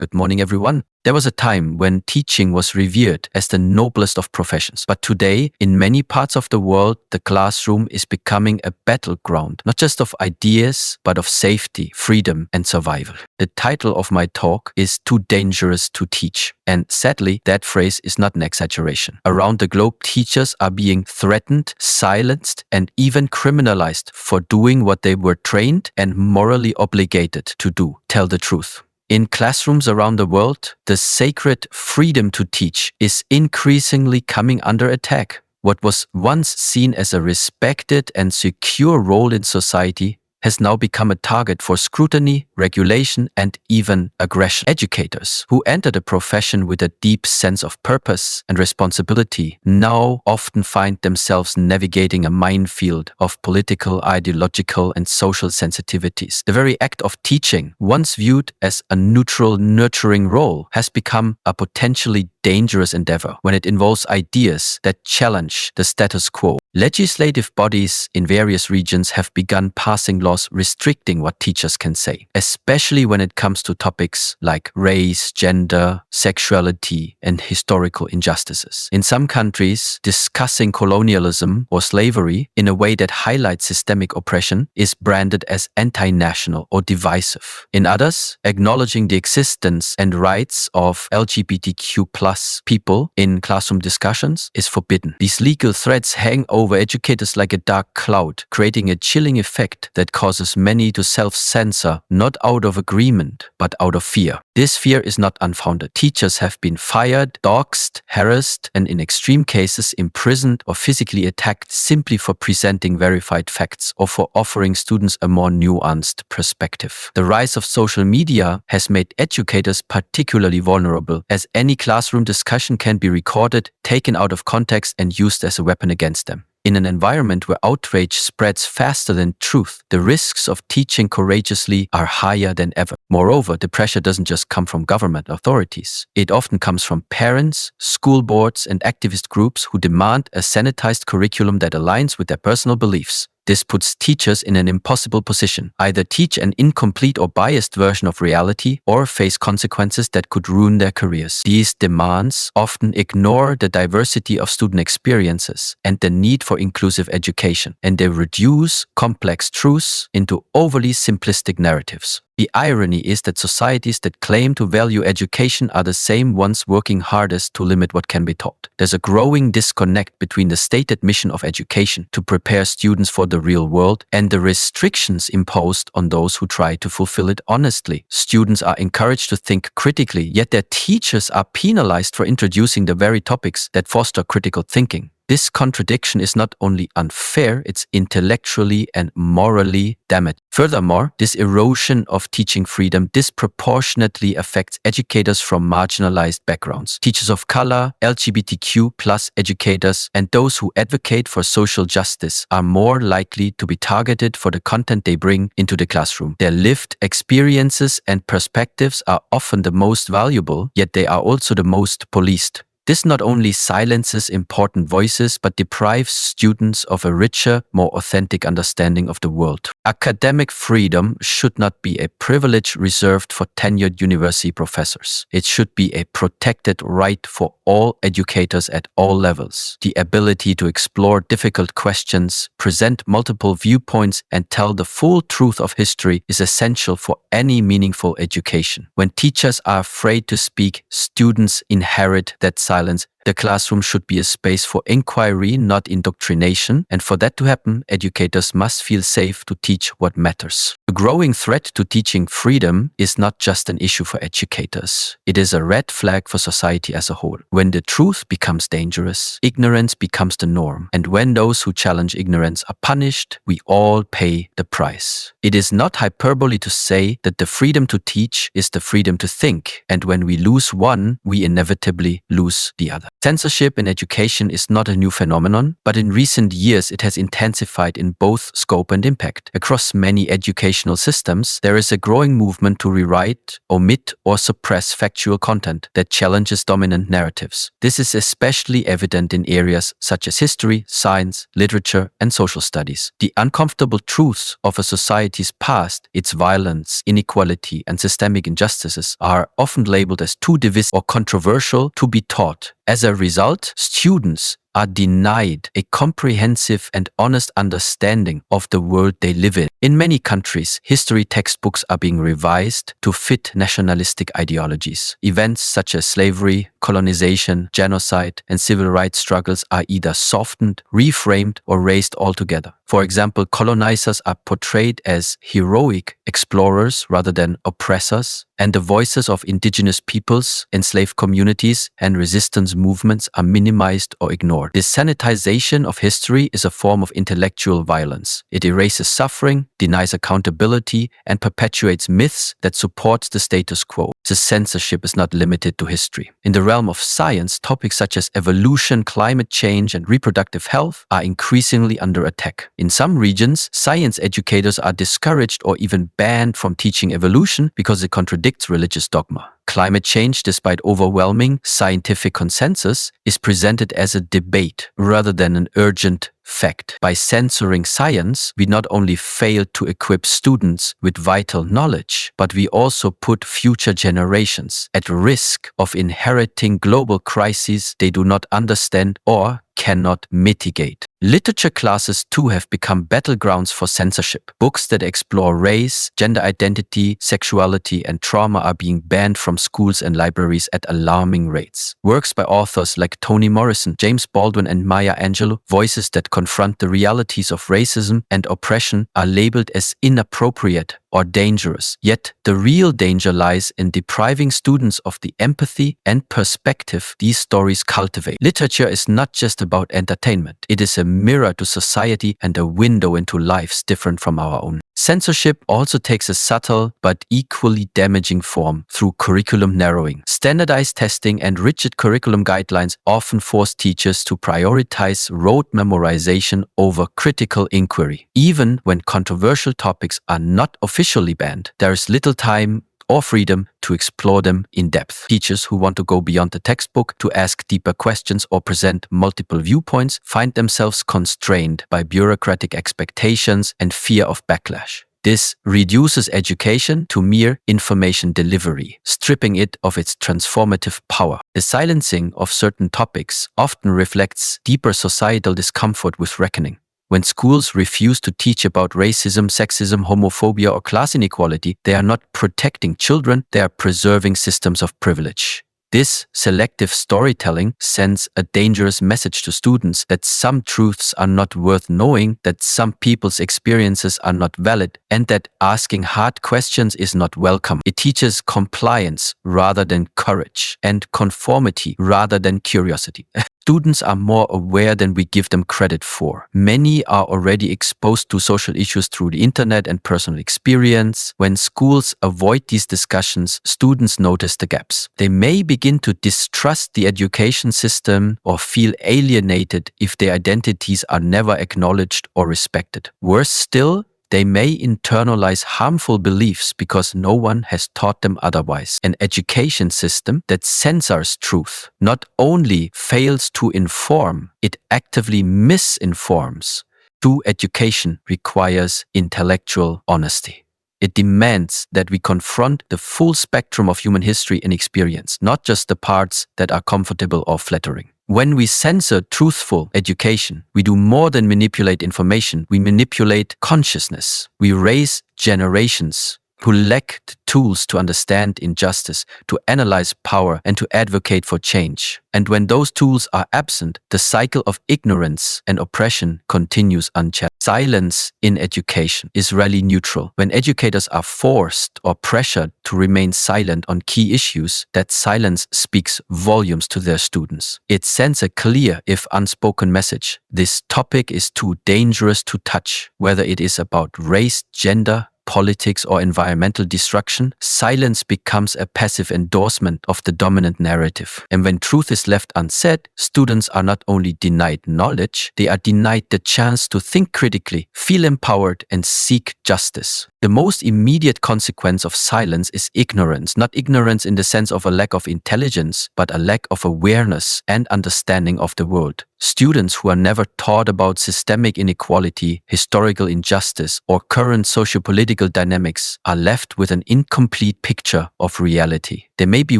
Good morning, everyone. There was a time when teaching was revered as the noblest of professions. But today, in many parts of the world, the classroom is becoming a battleground, not just of ideas, but of safety, freedom, and survival. The title of my talk is Too Dangerous to Teach. And sadly, that phrase is not an exaggeration. Around the globe, teachers are being threatened, silenced, and even criminalized for doing what they were trained and morally obligated to do: tell the truth. In classrooms around the world, the sacred freedom to teach is increasingly coming under attack. What was once seen as a respected and secure role in society has now become a target for scrutiny, regulation, and even aggression. Educators who enter the profession with a deep sense of purpose and responsibility now often find themselves navigating a minefield of political, ideological, and social sensitivities. The very act of teaching, once viewed as a neutral, nurturing role, has become a potentially dangerous endeavor when it involves ideas that challenge the status quo. Legislative bodies in various regions have begun passing laws restricting what teachers can say, especially when it comes to topics like race, gender, sexuality, and historical injustices. In some countries, discussing colonialism or slavery in a way that highlights systemic oppression is branded as anti-national or divisive. In others, acknowledging the existence and rights of LGBTQ+ people in classroom discussions is forbidden. These legal threats hang over educators like a dark cloud, creating a chilling effect that causes many to self-censor, not out of agreement, but out of fear. This fear is not unfounded. Teachers have been fired, doxxed, harassed, and in extreme cases imprisoned or physically attacked simply for presenting verified facts or for offering students a more nuanced perspective. The rise of social media has made educators particularly vulnerable, as any classroom discussion can be recorded, taken out of context, and used as a weapon against them. In an environment where outrage spreads faster than truth, the risks of teaching courageously are higher than ever. Moreover, the pressure doesn't just come from government authorities. It often comes from parents, school boards, and activist groups who demand a sanitized curriculum that aligns with their personal beliefs. This puts teachers in an impossible position: either teach an incomplete or biased version of reality, or face consequences that could ruin their careers. These demands often ignore the diversity of student experiences and the need for inclusive education, and they reduce complex truths into overly simplistic narratives. The irony is that societies that claim to value education are the same ones working hardest to limit what can be taught. There's a growing disconnect between the stated mission of education to prepare students for the real world and the restrictions imposed on those who try to fulfill it honestly. Students are encouraged to think critically, yet their teachers are penalized for introducing the very topics that foster critical thinking. This contradiction is not only unfair, it's intellectually and morally damaging. Furthermore, this erosion of teaching freedom disproportionately affects educators from marginalized backgrounds. Teachers of color, LGBTQ+ educators, and those who advocate for social justice are more likely to be targeted for the content they bring into the classroom. Their lived experiences and perspectives are often the most valuable, yet they are also the most policed. This not only silences important voices, but deprives students of a richer, more authentic understanding of the world. Academic freedom should not be a privilege reserved for tenured university professors. It should be a protected right for all educators at all levels. The ability to explore difficult questions, present multiple viewpoints, and tell the full truth of history is essential for any meaningful education. When teachers are afraid to speak, students inherit that silence. The classroom should be a space for inquiry, not indoctrination, and for that to happen, educators must feel safe to teach what matters. The growing threat to teaching freedom is not just an issue for educators. It is a red flag for society as a whole. When the truth becomes dangerous, ignorance becomes the norm, and when those who challenge ignorance are punished, we all pay the price. It is not hyperbole to say that the freedom to teach is the freedom to think, and when we lose one, we inevitably lose the other. Censorship in education is not a new phenomenon, but in recent years it has intensified in both scope and impact. Across many educational systems, there is a growing movement to rewrite, omit, or suppress factual content that challenges dominant narratives. This is especially evident in areas such as history, science, literature, and social studies. The uncomfortable truths of a society's past, its violence, inequality, and systemic injustices, are often labeled as too divisive or controversial to be taught. As a result, students are denied a comprehensive and honest understanding of the world they live in. In many countries, history textbooks are being revised to fit nationalistic ideologies. Events such as slavery, colonization, genocide, and civil rights struggles are either softened, reframed, or erased altogether. For example, colonizers are portrayed as heroic explorers rather than oppressors, and the voices of indigenous peoples, enslaved communities, and resistance movements are minimized or ignored. This sanitization of history is a form of intellectual violence. It erases suffering, denies accountability, and perpetuates myths that support the status quo. The censorship is not limited to history. In the realm of science, topics such as evolution, climate change, and reproductive health are increasingly under attack. In some regions, science educators are discouraged or even banned from teaching evolution because it contradicts religious dogma. Climate change, despite overwhelming scientific consensus, is presented as a debate rather than an urgent fact. By censoring science, we not only fail to equip students with vital knowledge, but we also put future generations at risk of inheriting global crises they do not understand or cannot mitigate. Literature classes too have become battlegrounds for censorship. Books that explore race, gender identity, sexuality, and trauma are being banned from schools and libraries at alarming rates. Works by authors like Toni Morrison, James Baldwin, and Maya Angelou, voices that confront the realities of racism and oppression, are labeled as inappropriate or dangerous. Yet the real danger lies in depriving students of the empathy and perspective these stories cultivate. Literature is not just about entertainment. It is a mirror to society and a window into lives different from our own. Censorship also takes a subtle but equally damaging form through curriculum narrowing. Standardized testing and rigid curriculum guidelines often force teachers to prioritize rote memorization over critical inquiry. Even when controversial topics are not officially banned, there is little time or freedom to explore them in depth. Teachers who want to go beyond the textbook, to ask deeper questions or present multiple viewpoints, find themselves constrained by bureaucratic expectations and fear of backlash. This reduces education to mere information delivery, stripping it of its transformative power. The silencing of certain topics often reflects deeper societal discomfort with reckoning. When schools refuse to teach about racism, sexism, homophobia, or class inequality, they are not protecting children, they are preserving systems of privilege. This selective storytelling sends a dangerous message to students that some truths are not worth knowing, that some people's experiences are not valid, and that asking hard questions is not welcome. It teaches compliance rather than courage, and conformity rather than curiosity. Students are more aware than we give them credit for. Many are already exposed to social issues through the internet and personal experience. When schools avoid these discussions, students notice the gaps. They may begin to distrust the education system or feel alienated if their identities are never acknowledged or respected. Worse still, they may internalize harmful beliefs because no one has taught them otherwise. An education system that censors truth not only fails to inform, it actively misinforms. True education requires intellectual honesty. It demands that we confront the full spectrum of human history and experience, not just the parts that are comfortable or flattering. When we censor truthful education, we do more than manipulate information. We manipulate consciousness. We raise generations who lack the tools to understand injustice, to analyze power, and to advocate for change. And when those tools are absent, the cycle of ignorance and oppression continues unchecked. Silence in education is rarely neutral. When educators are forced or pressured to remain silent on key issues, that silence speaks volumes to their students. It sends a clear, if unspoken message. This topic is too dangerous to touch, whether it is about race, gender, politics, or environmental destruction, silence becomes a passive endorsement of the dominant narrative. And when truth is left unsaid, students are not only denied knowledge, they are denied the chance to think critically, feel empowered, and seek justice. The most immediate consequence of silence is ignorance, not ignorance in the sense of a lack of intelligence, but a lack of awareness and understanding of the world. Students who are never taught about systemic inequality, historical injustice, or current socio-political dynamics are left with an incomplete picture of reality. They may be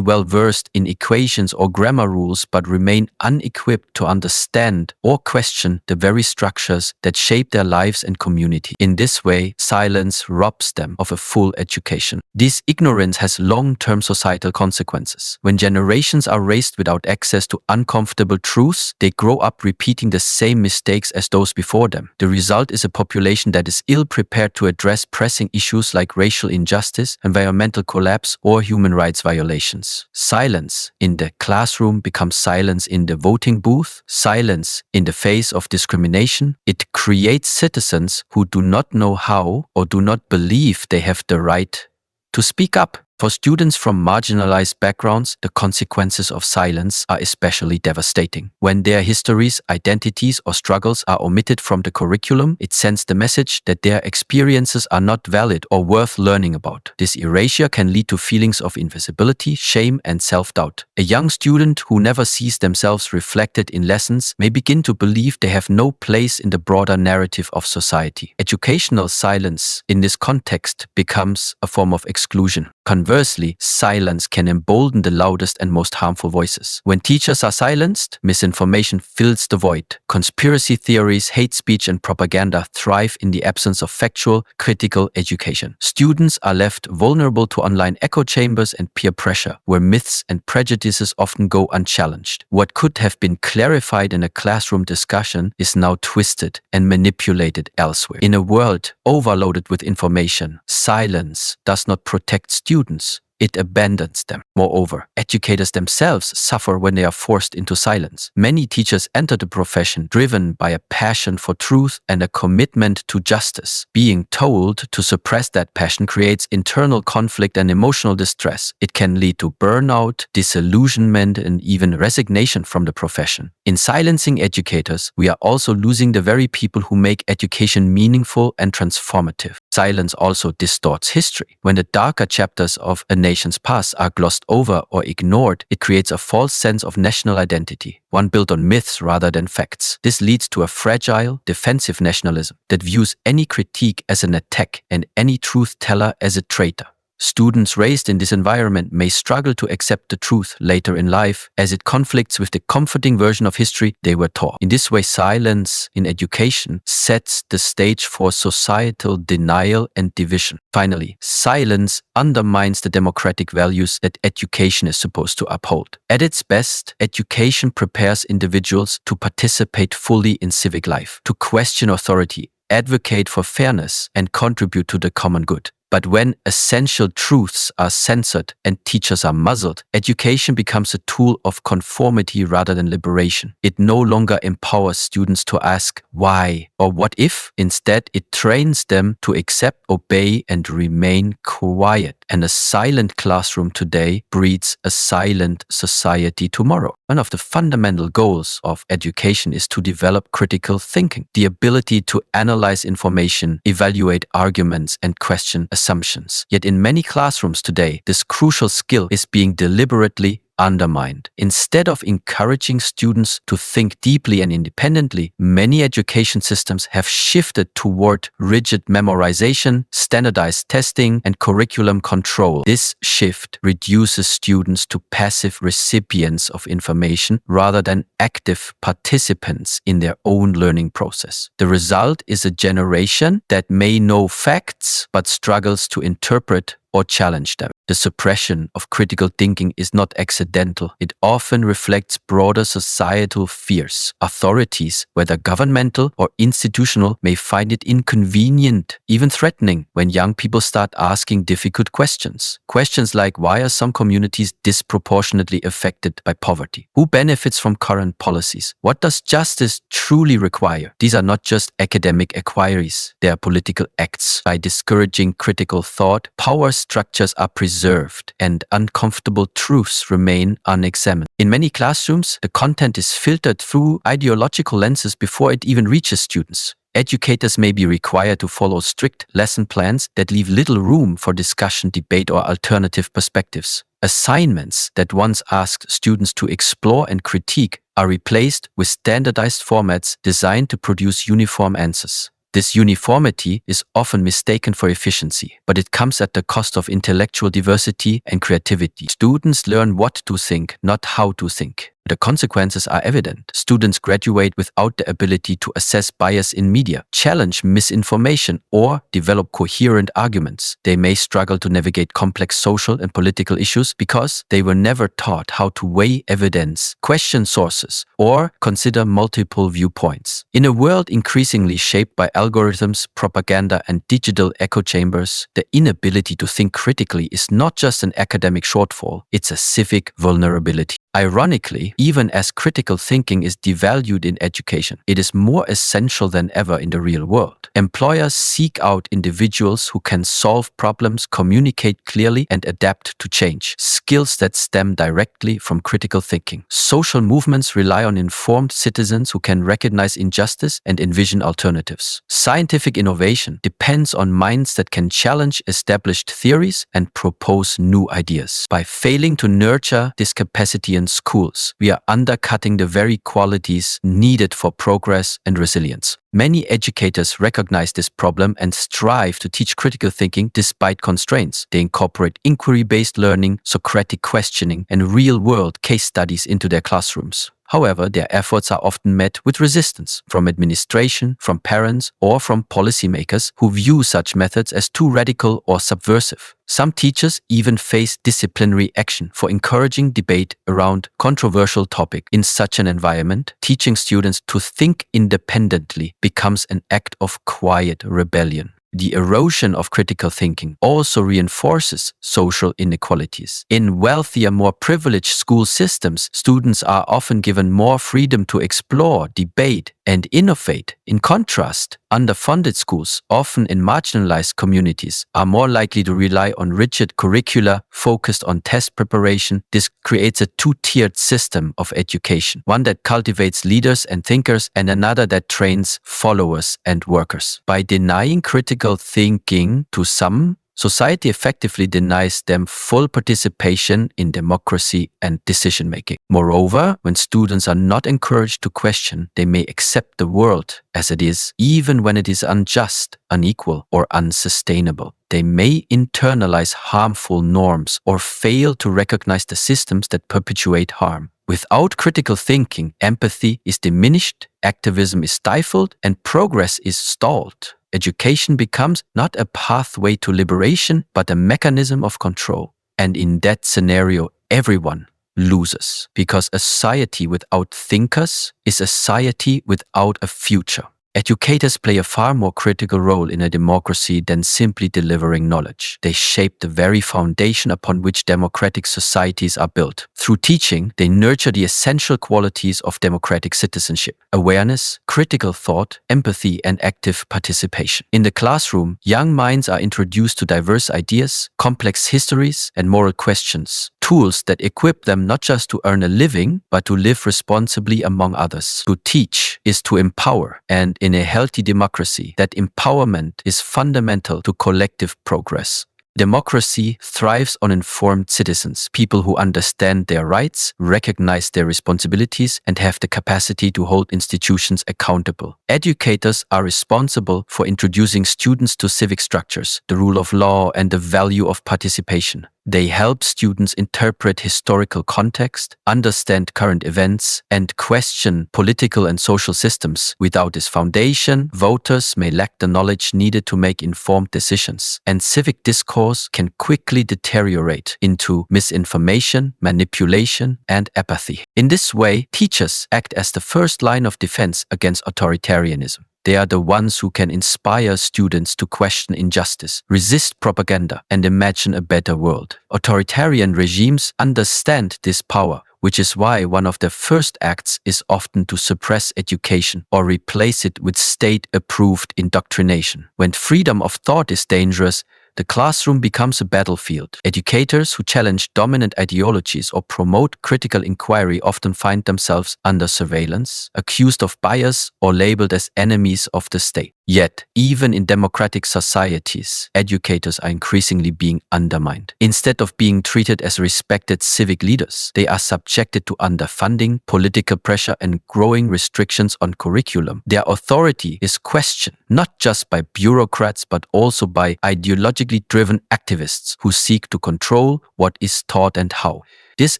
well versed in equations or grammar rules, but remain unequipped to understand or question the very structures that shape their lives and community. In this way, silence robs them of a full education. This ignorance has long-term societal consequences. When generations are raised without access to uncomfortable truths, they grow up repeating the same mistakes as those before them. The result is a population that is ill-prepared to address pressing issues like racial injustice, environmental collapse, or human rights violations. Silence in the classroom becomes silence in the voting booth, silence in the face of discrimination. It creates citizens who do not know how or do not believe they have the right to speak up. For students from marginalized backgrounds, the consequences of silence are especially devastating. When their histories, identities, or struggles are omitted from the curriculum, it sends the message that their experiences are not valid or worth learning about. This erasure can lead to feelings of invisibility, shame, and self-doubt. A young student who never sees themselves reflected in lessons may begin to believe they have no place in the broader narrative of society. Educational silence in this context becomes a form of exclusion. Conversely, silence can embolden the loudest and most harmful voices. When teachers are silenced, misinformation fills the void. Conspiracy theories, hate speech, and propaganda thrive in the absence of factual, critical education. Students are left vulnerable to online echo chambers and peer pressure, where myths and prejudices often go unchallenged. What could have been clarified in a classroom discussion is now twisted and manipulated elsewhere. In a world overloaded with information, silence does not protect students, it abandons them. Moreover, educators themselves suffer when they are forced into silence. Many teachers enter the profession driven by a passion for truth and a commitment to justice. Being told to suppress that passion creates internal conflict and emotional distress. It can lead to burnout, disillusionment, and even resignation from the profession. In silencing educators, we are also losing the very people who make education meaningful and transformative. Silence also distorts history. When the darker chapters of a nation's past are glossed over or ignored, it creates a false sense of national identity, one built on myths rather than facts. This leads to a fragile, defensive nationalism that views any critique as an attack and any truth teller as a traitor. Students raised in this environment may struggle to accept the truth later in life, as it conflicts with the comforting version of history they were taught. In this way, silence in education sets the stage for societal denial and division. Finally, silence undermines the democratic values that education is supposed to uphold. At its best, education prepares individuals to participate fully in civic life, to question authority, advocate for fairness, and contribute to the common good. But when essential truths are censored and teachers are muzzled, education becomes a tool of conformity rather than liberation. It no longer empowers students to ask why or what if. Instead, it trains them to accept, obey, and remain quiet. And a silent classroom today breeds a silent society tomorrow. One of the fundamental goals of education is to develop critical thinking, the ability to analyze information, evaluate arguments, and question assumptions. Yet in many classrooms today, this crucial skill is being deliberately undermined. Instead of encouraging students to think deeply and independently, many education systems have shifted toward rigid memorization, standardized testing, and curriculum control. This shift reduces students to passive recipients of information rather than active participants in their own learning process. The result is a generation that may know facts but struggles to interpret or challenge them. The suppression of critical thinking is not accidental. It often reflects broader societal fears. Authorities, whether governmental or institutional, may find it inconvenient, even threatening, when young people start asking difficult questions. Questions like, why are some communities disproportionately affected by poverty? Who benefits from current policies? What does justice truly require? These are not just academic inquiries. They are political acts. By discouraging critical thought, power structures are preserved and uncomfortable truths remain unexamined. In many classrooms, the content is filtered through ideological lenses before it even reaches students. Educators may be required to follow strict lesson plans that leave little room for discussion, debate, or alternative perspectives. Assignments that once asked students to explore and critique are replaced with standardized formats designed to produce uniform answers. This uniformity is often mistaken for efficiency, but it comes at the cost of intellectual diversity and creativity. Students learn what to think, not how to think. The consequences are evident. Students graduate without the ability to assess bias in media, challenge misinformation, or develop coherent arguments. They may struggle to navigate complex social and political issues because they were never taught how to weigh evidence, question sources, or consider multiple viewpoints. In a world increasingly shaped by algorithms, propaganda, and digital echo chambers, the inability to think critically is not just an academic shortfall, it's a civic vulnerability. Ironically, even as critical thinking is devalued in education, it is more essential than ever in the real world. Employers seek out individuals who can solve problems, communicate clearly, and adapt to change, skills that stem directly from critical thinking. Social movements rely on informed citizens who can recognize injustice and envision alternatives. Scientific innovation depends on minds that can challenge established theories and propose new ideas. By failing to nurture this capacity in schools, we are undercutting the very qualities needed for progress and resilience. Many educators recognize this problem and strive to teach critical thinking despite constraints. They incorporate inquiry-based learning, Socratic questioning, and real-world case studies into their classrooms. However, their efforts are often met with resistance from administration, from parents, or from policymakers who view such methods as too radical or subversive. Some teachers even face disciplinary action for encouraging debate around controversial topics. In such an environment, teaching students to think independently becomes an act of quiet rebellion. The erosion of critical thinking also reinforces social inequalities. In wealthier, more privileged school systems, students are often given more freedom to explore, debate, and innovate. In contrast, underfunded schools, often in marginalized communities, are more likely to rely on rigid curricula focused on test preparation. This creates a two-tiered system of education, one that cultivates leaders and thinkers and another that trains followers and workers. By denying critical thinking to some, society effectively denies them full participation in democracy and decision-making. Moreover, when students are not encouraged to question, they may accept the world as it is, even when it is unjust, unequal, or unsustainable. They may internalize harmful norms or fail to recognize the systems that perpetuate harm. Without critical thinking, empathy is diminished, activism is stifled, and progress is stalled. Education becomes not a pathway to liberation, but a mechanism of control. And in that scenario, everyone loses, because a society without thinkers is a society without a future. Educators play a far more critical role in a democracy than simply delivering knowledge. They shape the very foundation upon which democratic societies are built. Through teaching, they nurture the essential qualities of democratic citizenship: awareness, critical thought, empathy, and active participation. In the classroom, young minds are introduced to diverse ideas, complex histories, and moral questions, tools that equip them not just to earn a living, but to live responsibly among others. To teach is to empower, and in a healthy democracy, that empowerment is fundamental to collective progress. Democracy thrives on informed citizens, people who understand their rights, recognize their responsibilities, and have the capacity to hold institutions accountable. Educators are responsible for introducing students to civic structures, the rule of law, and the value of participation. They help students interpret historical context, understand current events, and question political and social systems. Without this foundation, voters may lack the knowledge needed to make informed decisions, and civic discourse can quickly deteriorate into misinformation, manipulation, and apathy. In this way, teachers act as the first line of defense against authoritarianism. They are the ones who can inspire students to question injustice, resist propaganda, and imagine a better world. Authoritarian regimes understand this power, which is why one of their first acts is often to suppress education or replace it with state-approved indoctrination. When freedom of thought is dangerous, the classroom becomes a battlefield. Educators who challenge dominant ideologies or promote critical inquiry often find themselves under surveillance, accused of bias, or labeled as enemies of the state. Yet, even in democratic societies, educators are increasingly being undermined. Instead of being treated as respected civic leaders, they are subjected to underfunding, political pressure, and growing restrictions on curriculum. Their authority is questioned, not just by bureaucrats, but also by ideologically driven activists who seek to control what is taught and how. This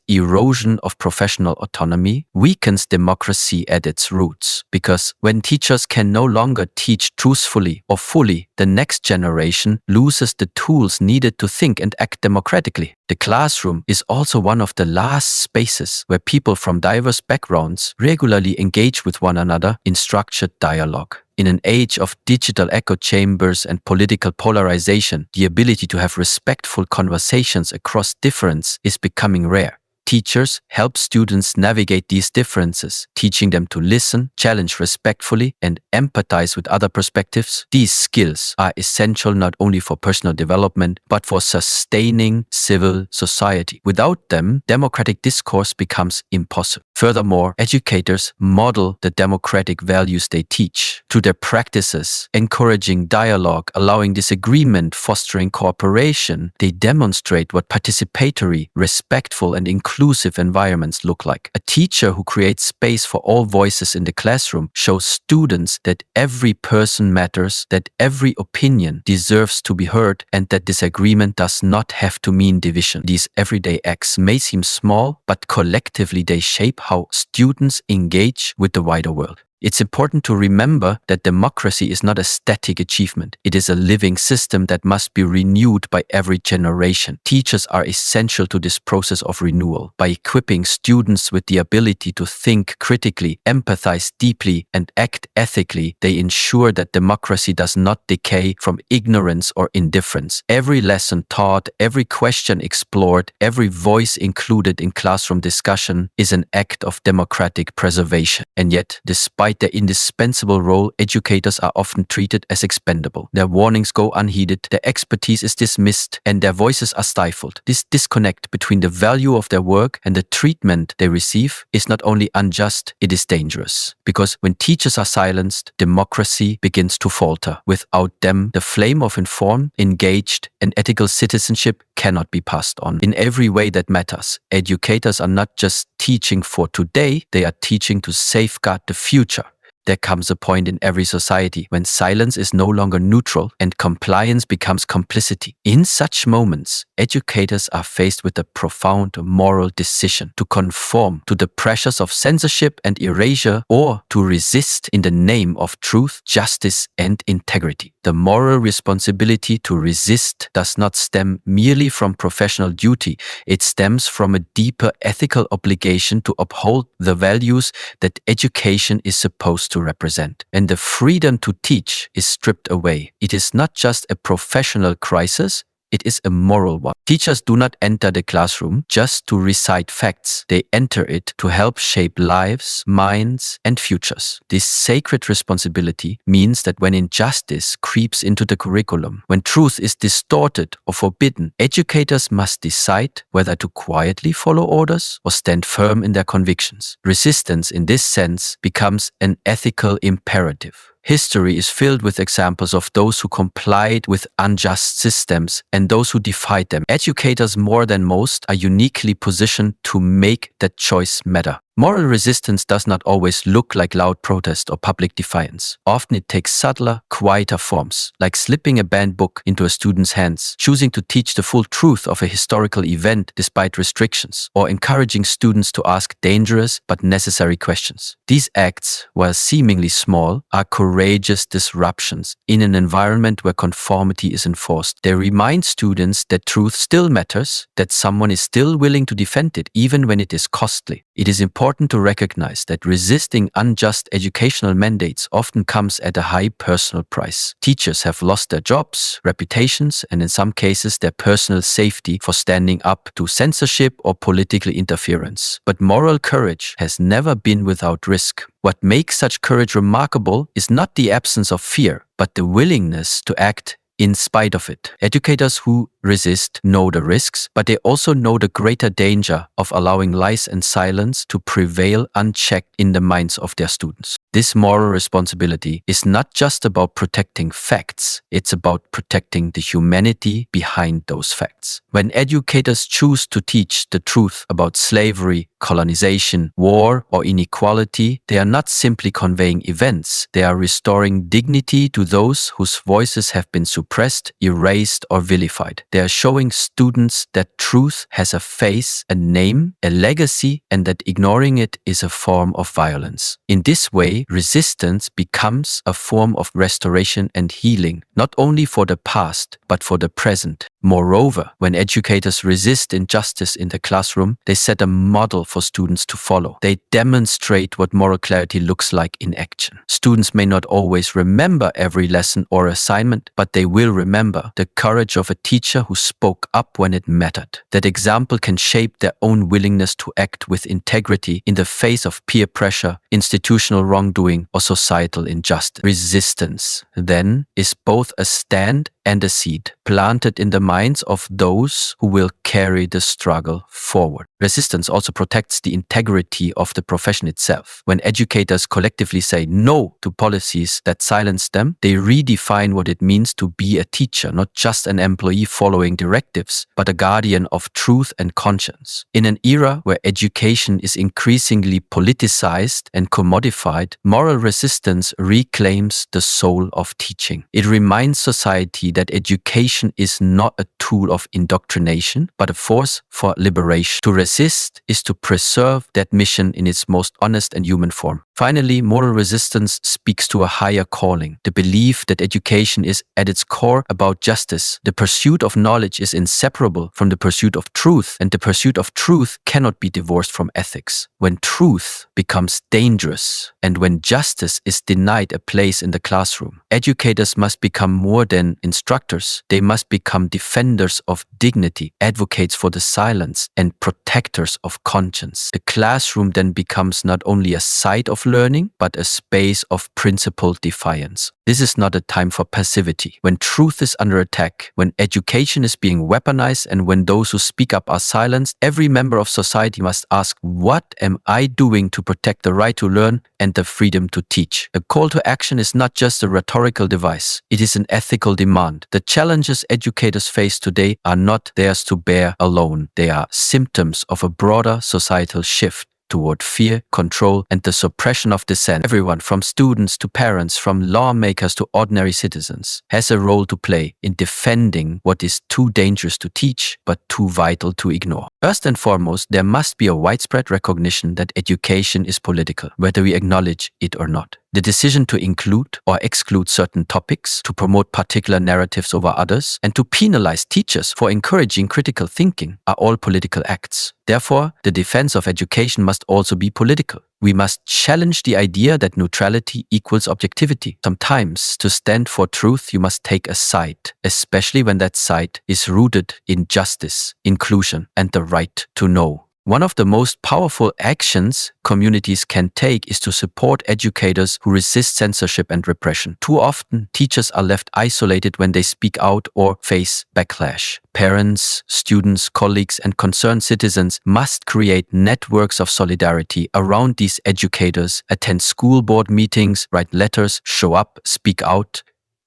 erosion of professional autonomy weakens democracy at its roots, because when teachers can no longer teach truthfully or fully, the next generation loses the tools needed to think and act democratically. The classroom is also one of the last spaces where people from diverse backgrounds regularly engage with one another in structured dialogue. In an age of digital echo chambers and political polarization, the ability to have respectful conversations across difference is becoming rare. Teachers help students navigate these differences, teaching them to listen, challenge respectfully, and empathize with other perspectives. These skills are essential not only for personal development, but for sustaining civil society. Without them, democratic discourse becomes impossible. Furthermore, educators model the democratic values they teach through their practices, encouraging dialogue, allowing disagreement, fostering cooperation. They demonstrate what participatory, respectful, and inclusive environments look like. A teacher who creates space for all voices in the classroom shows students that every person matters, that every opinion deserves to be heard, and that disagreement does not have to mean division. These everyday acts may seem small, but collectively they shape how students engage with the wider world. It's important to remember that democracy is not a static achievement. It is a living system that must be renewed by every generation. Teachers are essential to this process of renewal. By equipping students with the ability to think critically, empathize deeply, and act ethically, they ensure that democracy does not decay from ignorance or indifference. Every lesson taught, every question explored, every voice included in classroom discussion is an act of democratic preservation. And yet, despite their indispensable role, educators are often treated as expendable. Their warnings go unheeded, their expertise is dismissed, and their voices are stifled. This disconnect between the value of their work and the treatment they receive is not only unjust, it is dangerous. Because when teachers are silenced, democracy begins to falter. Without them, the flame of informed, engaged, and ethical citizenship cannot be passed on. In every way that matters, educators are not just teaching for today, they are teaching to safeguard the future. There comes a point in every society when silence is no longer neutral and compliance becomes complicity. In such moments, educators are faced with a profound moral decision: to conform to the pressures of censorship and erasure, or to resist in the name of truth, justice, and integrity. The moral responsibility to resist does not stem merely from professional duty. It stems from a deeper ethical obligation to uphold the values that education is supposed to represent. And the freedom to teach is stripped away. It is not just a professional crisis, it is a moral one. Teachers do not enter the classroom just to recite facts. They enter it to help shape lives, minds, and futures. This sacred responsibility means that when injustice creeps into the curriculum, when truth is distorted or forbidden, educators must decide whether to quietly follow orders or stand firm in their convictions. Resistance in this sense becomes an ethical imperative. History is filled with examples of those who complied with unjust systems and those who defied them. Educators, more than most, are uniquely positioned to make that choice matter. Moral resistance does not always look like loud protest or public defiance. Often it takes subtler, quieter forms, like slipping a banned book into a student's hands, choosing to teach the full truth of a historical event despite restrictions, or encouraging students to ask dangerous but necessary questions. These acts, while seemingly small, are courageous disruptions in an environment where conformity is enforced. They remind students that truth still matters, that someone is still willing to defend it even when it is costly. It is important to recognize that resisting unjust educational mandates often comes at a high personal price. Teachers have lost their jobs, reputations, and in some cases their personal safety for standing up to censorship or political interference. But moral courage has never been without risk. What makes such courage remarkable is not the absence of fear, but the willingness to act in spite of it. Educators who resist know the risks, but they also know the greater danger of allowing lies and silence to prevail unchecked in the minds of their students. This moral responsibility is not just about protecting facts, it's about protecting the humanity behind those facts. When educators choose to teach the truth about slavery, colonization, war, or inequality, they are not simply conveying events, they are restoring dignity to those whose voices have been suppressed, erased, or vilified. They are showing students that truth has a face, a name, a legacy, and that ignoring it is a form of violence. In this way, resistance becomes a form of restoration and healing, not only for the past, but for the present. Moreover, when educators resist injustice in the classroom, they set a model for students to follow. They demonstrate what moral clarity looks like in action. Students may not always remember every lesson or assignment, but they will remember the courage of a teacher who spoke up when it mattered. That example can shape their own willingness to act with integrity in the face of peer pressure, institutional wrongdoing, or societal injustice. Resistance, then, is both a stand and a seed planted in the minds of those who will carry the struggle forward. Resistance also protects the integrity of the profession itself. When educators collectively say no to policies that silence them, they redefine what it means to be a teacher, not just an employee following directives, but a guardian of truth and conscience. In an era where education is increasingly politicized and commodified, moral resistance reclaims the soul of teaching. It reminds society that education is not a tool of indoctrination, but a force for liberation. To resist is to preserve that mission in its most honest and human form. Finally, moral resistance speaks to a higher calling, the belief that education is at its core about justice. The pursuit of knowledge is inseparable from the pursuit of truth, and the pursuit of truth cannot be divorced from ethics. When truth becomes dangerous, and when justice is denied a place in the classroom, educators must become more than instructors. They must become defenders of dignity, advocates for the silence, and protectors of conscience. The classroom then becomes not only a site of learning, but a space of principled defiance. This is not a time for passivity. When truth is under attack, when education is being weaponized, and when those who speak up are silenced, every member of society must ask, what am I doing to protect the right to learn and the freedom to teach? A call to action is not just a rhetorical device. It is an ethical demand. The challenges educators face today are not theirs to bear alone. They are symptoms of a broader societal shift toward fear, control, and the suppression of dissent. Everyone, from students to parents, from lawmakers to ordinary citizens, has a role to play in defending what is too dangerous to teach, but too vital to ignore. First and foremost, there must be a widespread recognition that education is political, whether we acknowledge it or not. The decision to include or exclude certain topics, to promote particular narratives over others, and to penalize teachers for encouraging critical thinking are all political acts. Therefore, the defense of education must also be political. We must challenge the idea that neutrality equals objectivity. Sometimes, to stand for truth, you must take a side, especially when that side is rooted in justice, inclusion, and the right to know. One of the most powerful actions communities can take is to support educators who resist censorship and repression. Too often, teachers are left isolated when they speak out or face backlash. Parents, students, colleagues, and concerned citizens must create networks of solidarity around these educators, attend school board meetings, write letters, show up, speak out,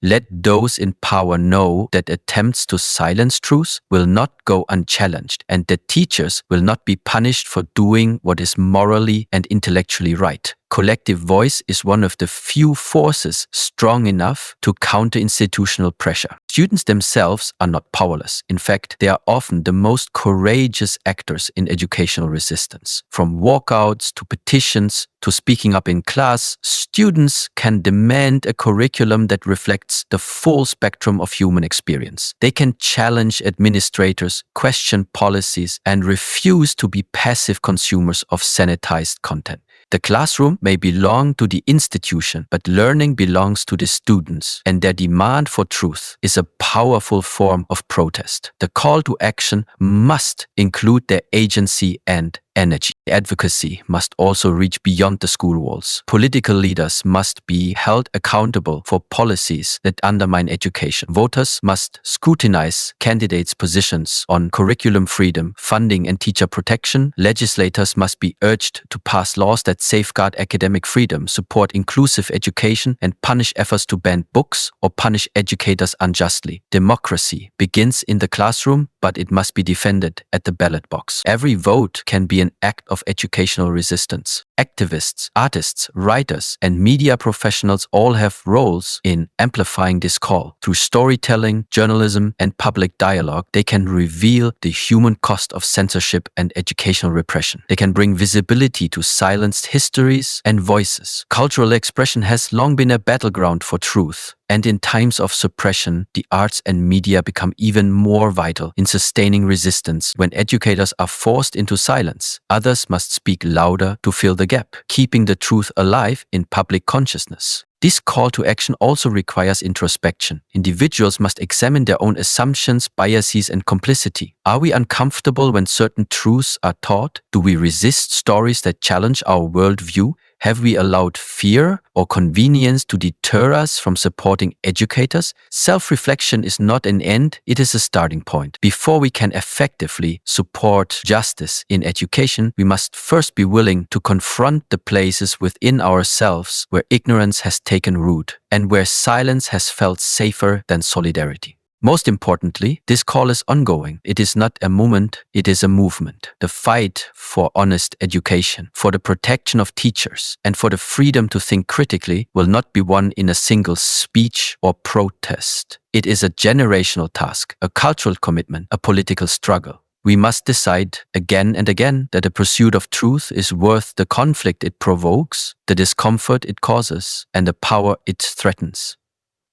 Let those in power know that attempts to silence truth will not go unchallenged, and that teachers will not be punished for doing what is morally and intellectually right. Collective voice is one of the few forces strong enough to counter institutional pressure. Students themselves are not powerless. In fact, they are often the most courageous actors in educational resistance. From walkouts to petitions to speaking up in class, students can demand a curriculum that reflects the full spectrum of human experience. They can challenge administrators, question policies, and refuse to be passive consumers of sanitized content. The classroom may belong to the institution, but learning belongs to the students, and their demand for truth is a powerful form of protest. The call to action must include their agency and energy. Advocacy must also reach beyond the school walls. Political leaders must be held accountable for policies that undermine education. Voters must scrutinize candidates' positions on curriculum freedom, funding, and teacher protection. Legislators must be urged to pass laws that safeguard academic freedom, support inclusive education, and punish efforts to ban books or punish educators unjustly. Democracy begins in the classroom, but it must be defended at the ballot box. Every vote can be an act of educational resistance. Activists, artists, writers, and media professionals all have roles in amplifying this call. Through storytelling, journalism, and public dialogue, they can reveal the human cost of censorship and educational repression. They can bring visibility to silenced histories and voices. Cultural expression has long been a battleground for truth. And in times of suppression, the arts and media become even more vital in sustaining resistance. When educators are forced into silence, others must speak louder to fill the gap, keeping the truth alive in public consciousness. This call to action also requires introspection. Individuals must examine their own assumptions, biases, and complicity. Are we uncomfortable when certain truths are taught? Do we resist stories that challenge our worldview? Have we allowed fear or convenience to deter us from supporting educators? Self-reflection is not an end, it is a starting point. Before we can effectively support justice in education, we must first be willing to confront the places within ourselves where ignorance has taken root and where silence has felt safer than solidarity. Most importantly, this call is ongoing. It is not a moment, it is a movement. The fight for honest education, for the protection of teachers, and for the freedom to think critically will not be won in a single speech or protest. It is a generational task, a cultural commitment, a political struggle. We must decide again and again that the pursuit of truth is worth the conflict it provokes, the discomfort it causes, and the power it threatens.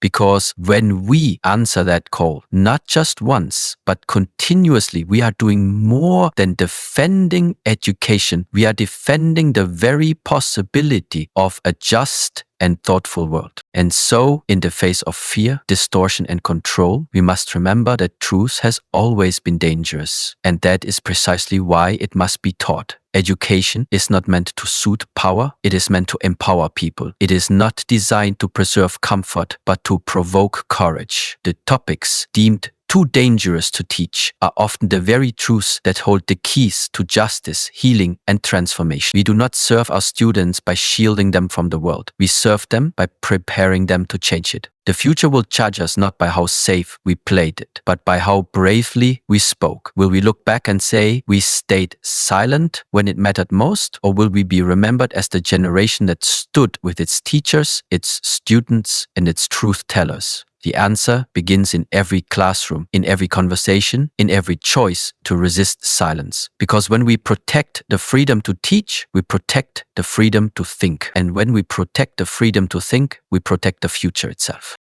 Because when we answer that call, not just once, but continuously, we are doing more than defending education. We are defending the very possibility of a just and thoughtful world. And so, in the face of fear, distortion, and control, we must remember that truth has always been dangerous. And that is precisely why it must be taught. Education is not meant to suit power, it is meant to empower people. It is not designed to preserve comfort, but to provoke courage. The topics deemed too dangerous to teach are often the very truths that hold the keys to justice, healing, and transformation. We do not serve our students by shielding them from the world. We serve them by preparing them to change it. The future will judge us not by how safe we played it, but by how bravely we spoke. Will we look back and say we stayed silent when it mattered most, or will we be remembered as the generation that stood with its teachers, its students, and its truth tellers? The answer begins in every classroom, in every conversation, in every choice to resist silence. Because when we protect the freedom to teach, we protect the freedom to think. And when we protect the freedom to think, we protect the future itself.